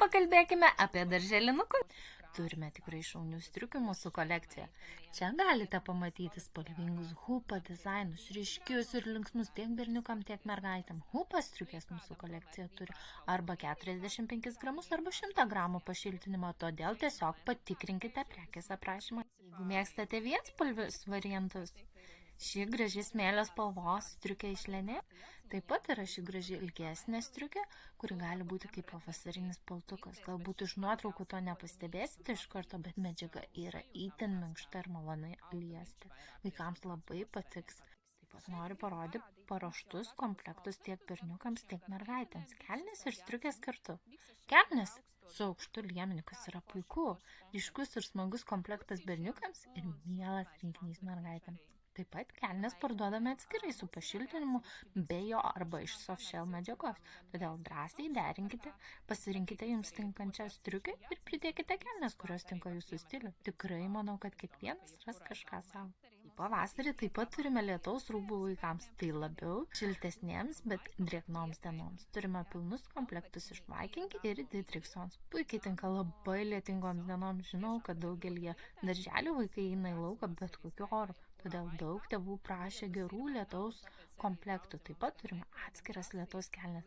pakalbėkime apie darželinukus. Turime tikrai šaunių striukių mūsų kolekcijoje. Čia galite pamatyti spalvingus hupa dizainus, ryškius ir linksmus tiek berniukam, tiek mergaitėm. Hupa striukės mūsų kolekcija turi arba 45 gramus, arba 100 gramų pašiltinimo, todėl tiesiog patikrinkite prekės aprašymą. Jeigu mėgstate vienspalvius variantus, ši graži smėlio spalvos striukė iš Lenė. Taip pat yra ši graži ilgesnė striukė, kuri gali būti kaip pavasarinis paltukas. Galbūt iš nuotraukų to nepastebėsite iš karto, bet medžiaga yra itin minkšta ir maloniai liesti. Vaikams labai patiks. Taip pat noriu parodyti paruoštus komplektus tiek berniukams, tiek mergaitėms. Kelnės ir striukės kartu. Kelnės su aukštu liemeniu, kas yra puiku. Ryškus ir smagus komplektas berniukams ir mielas rinkinys mergaitėms. Taip pat kelnes parduodame atskirai su pašiltinimu be jo arba iš softshell medžiagos. Todėl drąsiai derinkite, pasirinkite jums tinkančią striukę ir pridėkite kelnes, kurios tinka jūsų stiliu. Tikrai manau, kad kiekvienas ras kažką savo. Pavasarį taip pat turime lietaus rūbų vaikams. Tai labiau šiltesniems, bet drėgnoms dienoms. Turime pilnus komplektus iš Viking ir Didriksons. Puikiai tinka labai lietingoms dienoms. Žinau, kad daugelį darželių vaikai eina į lauką bet kokiu oru. Todėl daug tėvų prašė gerų lietaus komplektų. Taip pat turime atskiras lietaus kelnes.